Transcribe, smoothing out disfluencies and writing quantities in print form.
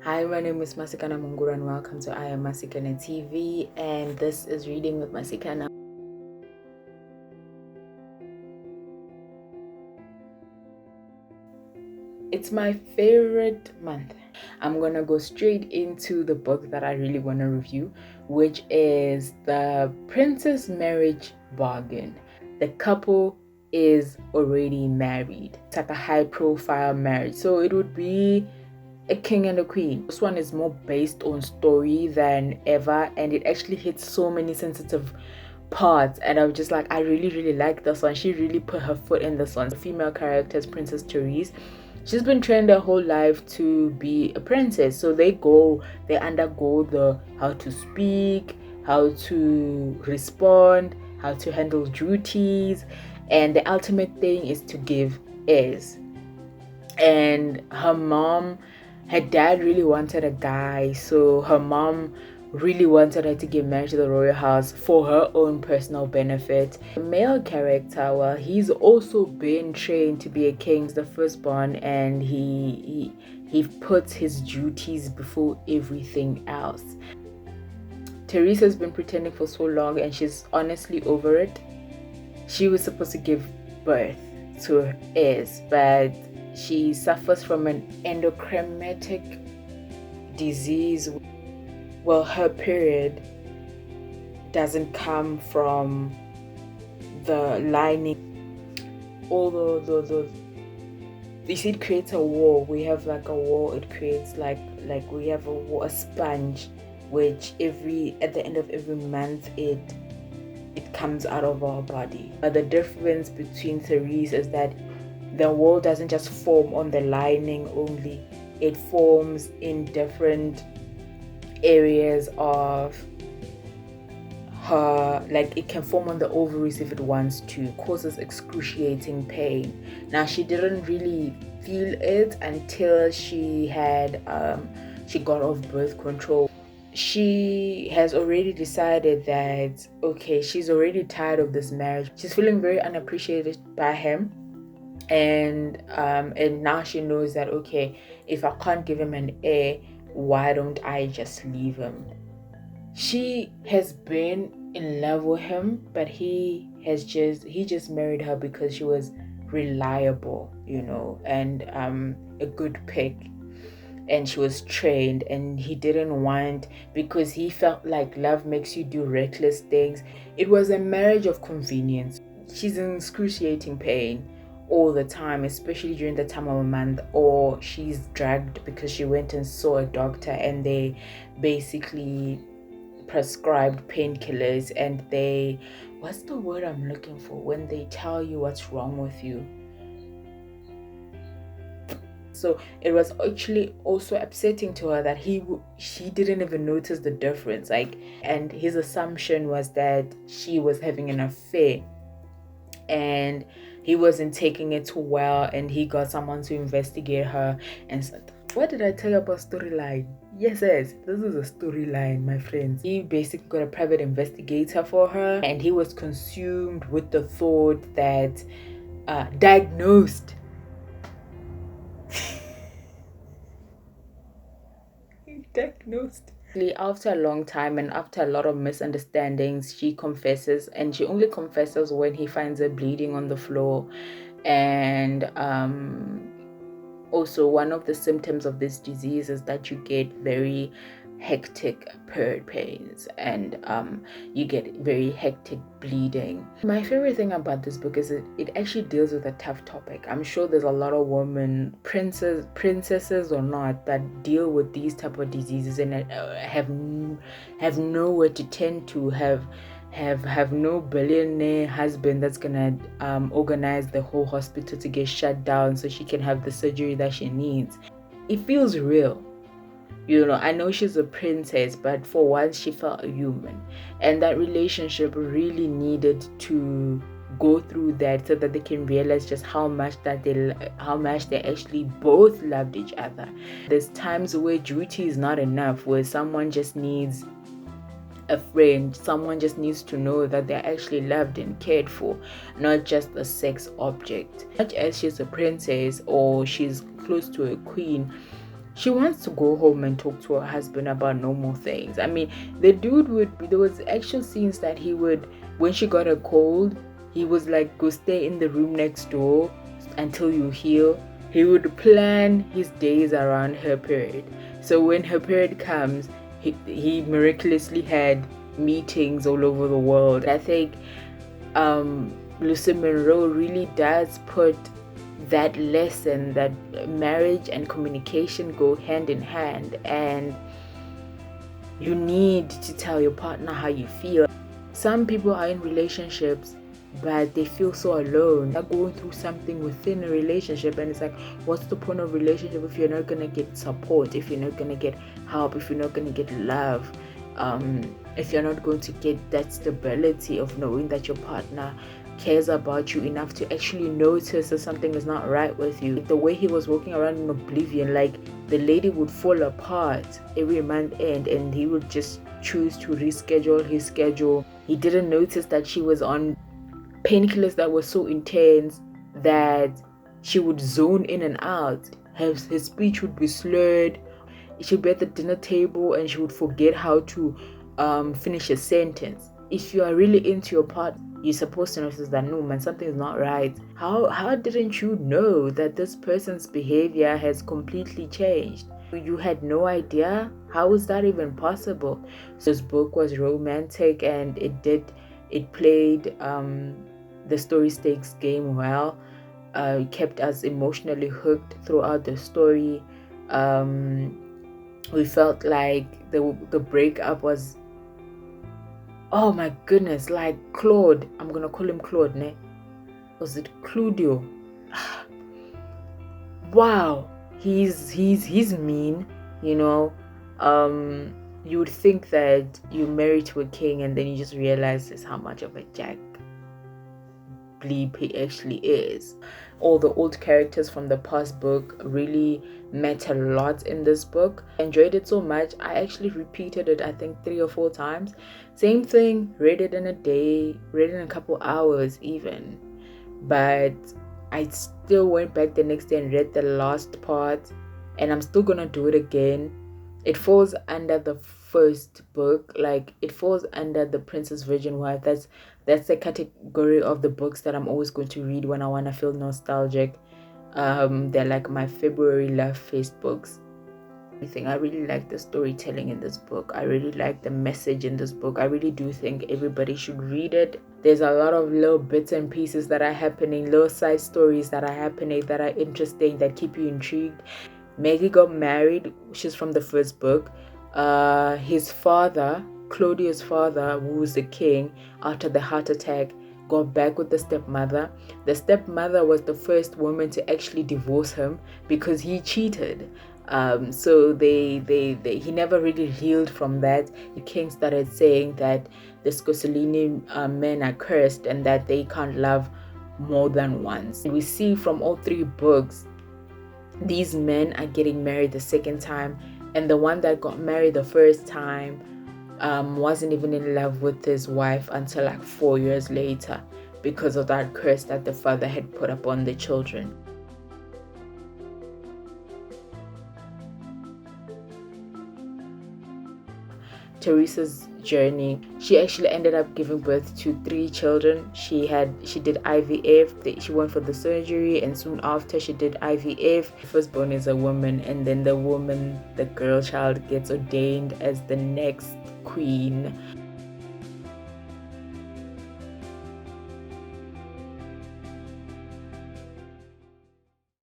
Hi, my name is Masikana Mungulwa and welcome to MasikanaTV, and this is Reading with Masikana. It's my favorite month. I'm gonna go straight into the book that I really want to review, which is The Princess Marriage Bargain. The couple is already married. It's like a high profile marriage, so it would be a king and a queen. This one is more based on story than ever, and it actually hits so many sensitive parts, and I'm just like, I really like this one. She really put her foot in this one. The female character is Princess Theresa. She's been trained her whole life to be a princess, so they undergo the how to speak, how to respond, how to handle duties, and the ultimate thing is to give heirs. And her dad really wanted a guy, so her mom really wanted her to get married to the royal house for her own personal benefit. The male character, well, he's also been trained to be a king, the firstborn, and he puts his duties before everything else. Theresa's been pretending for so long, and she's honestly over it. She was supposed to give birth to her heirs, but she suffers from an endocrimatic disease. Well, her period doesn't come from the lining. Although you see, it creates a wall. We have like a wall. It creates like we have a sponge, which at the end of every month it comes out of our body. But the difference between Theresa is that the wall doesn't just form on the lining only, it forms in different areas of her. Like, it can form on the ovaries if it wants to, causes excruciating pain. Now, she didn't really feel it until she got off birth control. She has already decided that, okay, she's already tired of this marriage. She's feeling very unappreciated by him, and now she knows that, okay, if I can't give him an heir, why don't I just leave him? She has been in love with him, but he just married her because she was reliable, and a good pick, and she was trained, and he didn't want, because he felt like love makes you do reckless things. It was a marriage of convenience. She's in excruciating pain all the time, especially during the time of a month, or she's dragged because she went and saw a doctor and they basically prescribed painkillers, and what's the word I'm looking for when they tell you what's wrong with you? So it was actually also upsetting to her that she didn't even notice the difference. And his assumption was that she was having an affair, and he wasn't taking it too well, and he got someone to investigate her. And said, what did I tell you about storyline? Yes, this is a storyline, my friends. He basically got a private investigator for her, and he was consumed with the thought that diagnosed After a long time and after a lot of misunderstandings, she confesses, and she only confesses when he finds her bleeding on the floor. And also, one of the symptoms of this disease is that you get very hectic period pains, and you get very hectic bleeding. My favorite thing about this book is it actually deals with a tough topic. I'm sure there's a lot of women, princesses or not, that deal with these type of diseases and have nowhere to tend to, have no billionaire husband that's gonna organize the whole hospital to get shut down so she can have the surgery that she needs. It feels real. I know she's a princess, but for once she felt a human, and that relationship really needed to go through that so that they can realize just how much they actually both loved each other. There's times where duty is not enough, where someone just needs a friend, someone just needs to know that they're actually loved and cared for, not just a sex object. Much as she's a princess or she's close to a queen, she wants to go home and talk to her husband about normal things. I mean, the dude there was actual scenes that he would, when she got a cold, he was like, go stay in the room next door until you heal. He would plan his days around her period. So when her period comes, he miraculously had meetings all over the world. I think Lucy Monroe really does put that lesson that marriage and communication go hand in hand, and you need to tell your partner how you feel. Some people are in relationships but they feel so alone. They're going through something within a relationship, and it's like, what's the point of relationship if you're not gonna get support, if you're not gonna get help, if you're not gonna get love, if you're not going to get that stability of knowing that your partner cares about you enough to actually notice that something is not right with you. The way he was walking around in oblivion, like the lady would fall apart every month end and he would just choose to reschedule his schedule. He didn't notice that she was on painkillers that were so intense that she would zone in and out. His speech would be slurred. She'd be at the dinner table and she would forget how to finish a sentence. If you are really into your partner, you're supposed to notice that, no man, something is not right. How didn't you know that this person's behavior has completely changed? You had no idea? How is that even possible? So this book was romantic, and it played the story stakes game well. It kept us emotionally hooked throughout the story. We felt like the breakup was, oh my goodness, like Claude. I'm gonna call him Claude, ne? Was it Claudio? Wow, he's mean, you know. You would think that you're married to a king, and then you just realize just how much of a jack bleep he actually is. All the old characters from the past book really matter a lot in this book. I enjoyed it so much, I actually repeated it I think 3 or 4 times. Same thing, read it in a day, read it in a couple hours even, but I still went back the next day and read the last part, and I'm still gonna do it again. It falls under the first book, like it falls under the Princess Virgin Wife. That's the category of the books that I'm always going to read when I want to feel nostalgic. They're like my February love feast books. I really like the storytelling in this book. I really like the message in this book. I really do think everybody should read it. There's a lot of little bits and pieces that are happening, little side stories that are happening that are interesting, that keep you intrigued. Maggie got married. She's from the first book. His father, Claudio's father, who was the king after the heart attack, got back with the stepmother. The stepmother was the first woman to actually divorce him because he cheated. So he never really healed from that. The king started saying that the Scorsolini men are cursed and that they can't love more than once. We see from all 3 books, these men are getting married the second time, and the one that got married the first time wasn't even in love with his wife until like 4 years later because of that curse that the father had put upon the children. Theresa's journey, she actually ended up giving birth to 3 children. She did IVF. She went for the surgery, and soon after she did IVF. The firstborn is a woman, and then the girl child, gets ordained as the next queen.